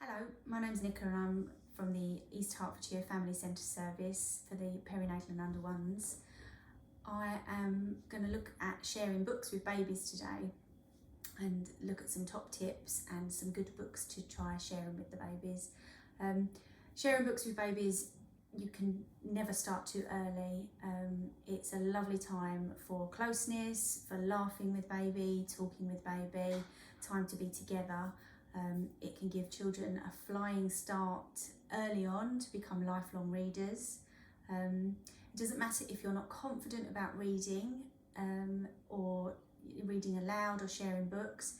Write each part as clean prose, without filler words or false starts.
Hello, my name's Nicola and I'm from the East Hertfordshire Family Centre Service for the perinatal and under ones. I am going to look at sharing books with babies today and look at some top tips and some good books to try sharing with the babies. Sharing books with babies, you can never start too early. It's a lovely time for closeness, for laughing with baby, talking with baby, time to be together. It can give children a flying start early on to become lifelong readers. It doesn't matter if you're not confident about reading or reading aloud or sharing books.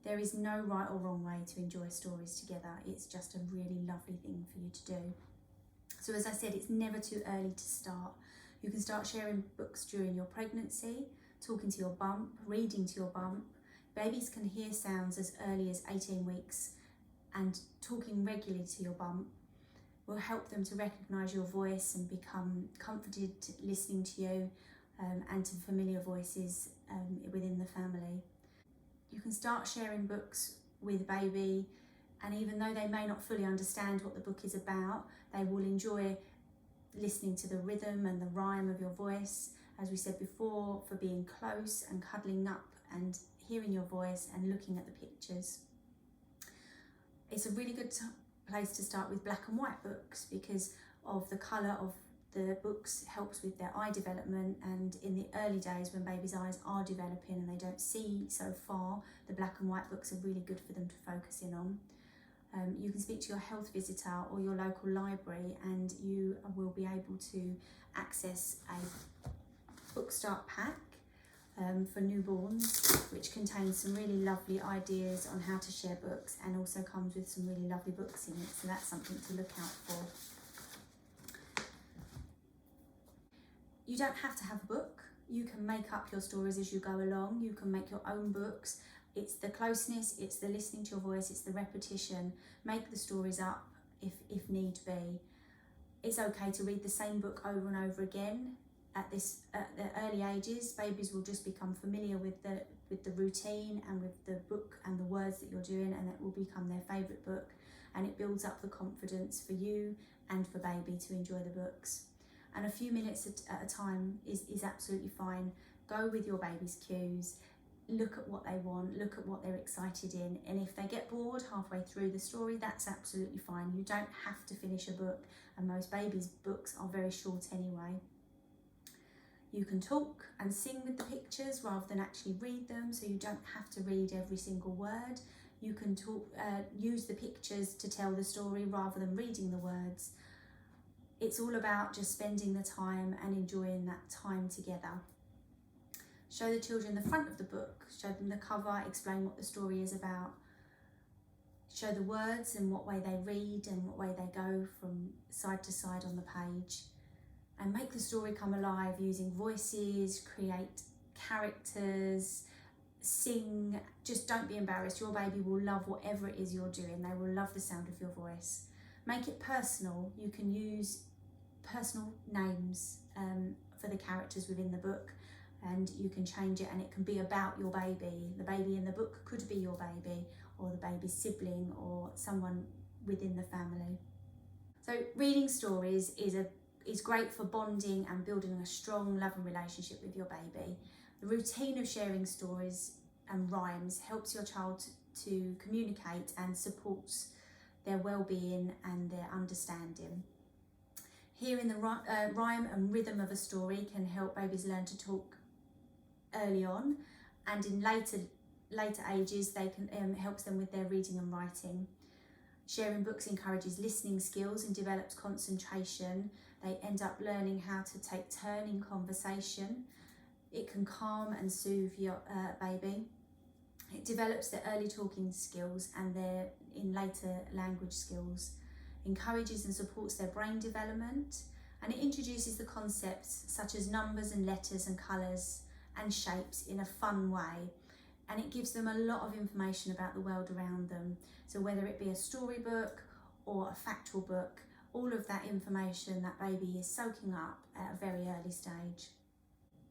There is no right or wrong way to enjoy stories together. It's just a really lovely thing for you to do. So as I said, it's never too early to start. You can start sharing books during your pregnancy, talking to your bump, reading to your bump. Babies can hear sounds as early as 18 weeks, and talking regularly to your bump will help them to recognise your voice and become comforted listening to you and to familiar voices within the family. You can start sharing books with baby, and even though they may not fully understand what the book is about, they will enjoy listening to the rhythm and the rhyme of your voice, as we said before, for being close and cuddling up and hearing your voice and looking at the pictures. It's a really good place to start with black and white books because of the colour of the books helps with their eye development, and in the early days when babies' eyes are developing and they don't see so far, the black and white books are really good for them to focus in on. You can speak to your health visitor or your local library and you will be able to access a book start pack for newborns, which contains some really lovely ideas on how to share books and also comes with some really lovely books in it, so that's something to look out for. You don't have to have a book. You can make up your stories as you go along. You can make your own books. It's the closeness, it's the listening to your voice, it's the repetition. Make the stories up if need be. It's okay to read the same book over and over again. At the early ages, babies will just become familiar with the routine and with the book and the words that you're doing, and it will become their favourite book, and it builds up the confidence for you and for baby to enjoy the books. And a few minutes at a time is absolutely fine. Go with your baby's cues, look at what they want, look at what they're excited in, and if they get bored halfway through the story, that's absolutely fine. You don't have to finish a book, and most babies' books are very short anyway. You can talk and sing with the pictures rather than actually read them, so you don't have to read every single word. You can talk, use the pictures to tell the story rather than reading the words. It's all about just spending the time and enjoying that time together. Show the children the front of the book, show them the cover, explain what the story is about. Show the words and what way they read and what way they go from side to side on the page. And make the story come alive using voices, create characters, sing. Just don't be embarrassed. Your baby will love whatever it is you're doing. They will love the sound of your voice. Make it personal. You can use personal names for the characters within the book, and you can change it and it can be about your baby. The baby in the book could be your baby or the baby's sibling or someone within the family. So reading stories is great for bonding and building a strong loving relationship with your baby. The routine of sharing stories and rhymes helps your child to communicate and supports their well-being and their understanding. Hearing the rhyme and rhythm of a story can help babies learn to talk early on, and in later ages they can helps them with their reading and writing. Sharing books encourages listening skills and develops concentration. They end up learning how to take turn in conversation. It can calm and soothe your baby. It develops their early talking skills and their in later language skills. Encourages and supports their brain development, and it introduces the concepts such as numbers and letters and colours and shapes in a fun way. And it gives them a lot of information about the world around them. So whether it be a storybook or a factual book, all of that information that baby is soaking up at a very early stage.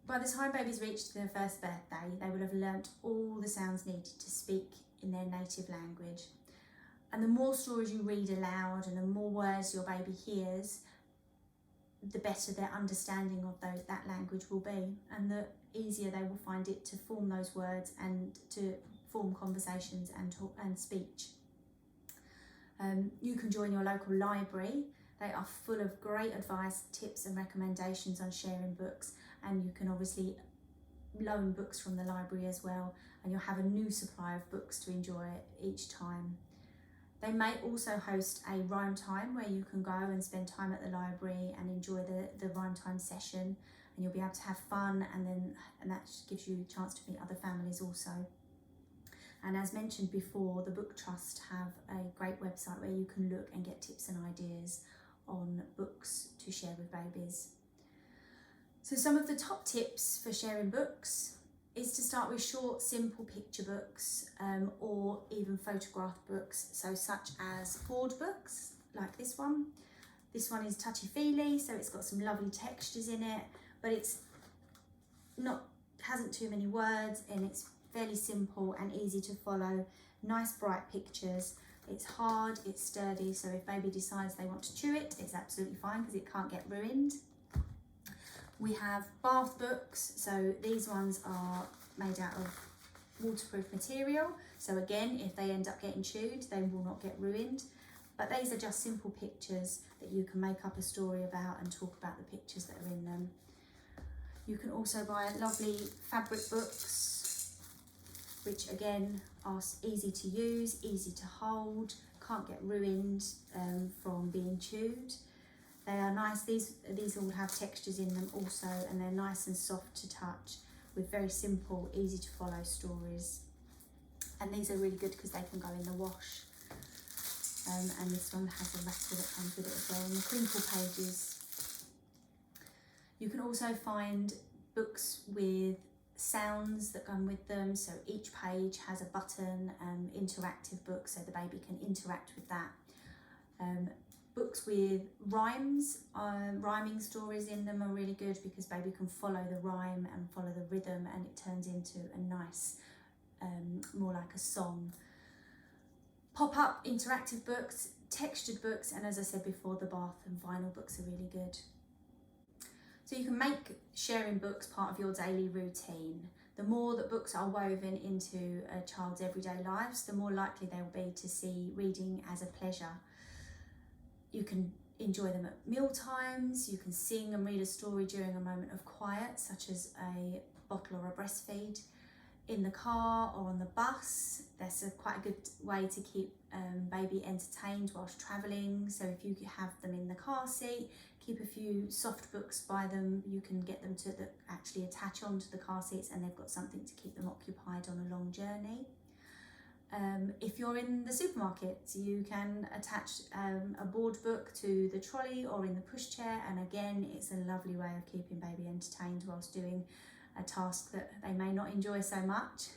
By the time babies reach their first birthday, they will have learnt all the sounds needed to speak in their native language. And the more stories you read aloud and the more words your baby hears, the better their understanding of that language will be, and the easier they will find it to form those words and to form conversations and speech. You can join your local library. They are full of great advice, tips and recommendations on sharing books, and you can obviously loan books from the library as well, and you'll have a new supply of books to enjoy each time. They may also host a rhyme time where you can go and spend time at the library and enjoy the rhyme time session, and you'll be able to have fun, and that gives you a chance to meet other families also. And as mentioned before, the Book Trust have a great website where you can look and get tips and ideas on books to share with babies. So some of the top tips for sharing books is to start with short, simple picture books or even photograph books, so such as board books like this one. This one is touchy-feely, so it's got some lovely textures in it, but hasn't too many words, and it's fairly simple and easy to follow. Nice bright pictures. It's hard, it's sturdy, so if baby decides they want to chew it, it's absolutely fine because it can't get ruined. We have bath books, so these ones are made out of waterproof material, so again, if they end up getting chewed, they will not get ruined. But these are just simple pictures that you can make up a story about and talk about the pictures that are in them. You can also buy lovely fabric books, which again are easy to use, easy to hold, can't get ruined from being chewed. They are nice. These all have textures in them also, and they're nice and soft to touch with very simple, easy to follow stories. And these are really good because they can go in the wash. And this one has a rattle that comes with it as well, and the crinkle pages. You can also find books with sounds that come with them, so each page has a button, interactive book, so the baby can interact with that. Books with rhymes, rhyming stories in them are really good because baby can follow the rhyme and follow the rhythm, and it turns into a nice, more like a song. Pop-up interactive books, textured books, and as I said before, the bath and vinyl books are really good. So you can make sharing books part of your daily routine. The more that books are woven into a child's everyday lives, the more likely they will be to see reading as a pleasure. You can enjoy them at meal times, you can sing and read a story during a moment of quiet, such as a bottle or a breastfeed. In the car or on the bus, that's quite a good way to keep baby entertained whilst travelling. So if you have them in the car seat, keep a few soft books by them. You can get them to actually attach onto the car seats, and they've got something to keep them occupied on a long journey. If you're in the supermarket, you can attach a board book to the trolley or in the pushchair, and again, it's a lovely way of keeping baby entertained whilst doing a task that they may not enjoy so much.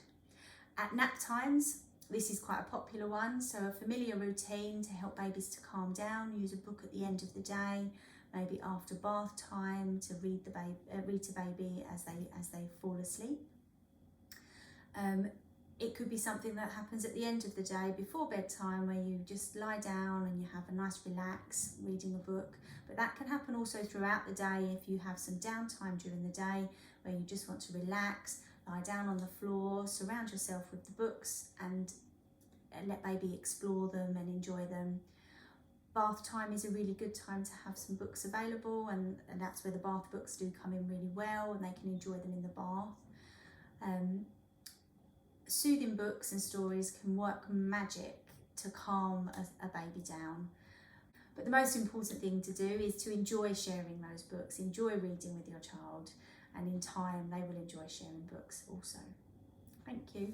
At nap times, this is quite a popular one, so a familiar routine to help babies to calm down. Use a book at the end of the day, maybe after bath time, to read to baby as they fall asleep. It could be something that happens at the end of the day before bedtime, where you just lie down and you have a nice relax reading a book. But that can happen also throughout the day if you have some downtime during the day where you just want to relax, lie down on the floor, surround yourself with the books and let baby explore them and enjoy them. Bath time is a really good time to have some books available, and that's where the bath books do come in really well, and they can enjoy them in the bath. Soothing books and stories can work magic to calm a baby down. But the most important thing to do is to enjoy sharing those books, enjoy reading with your child, and in time they will enjoy sharing books also. Thank you.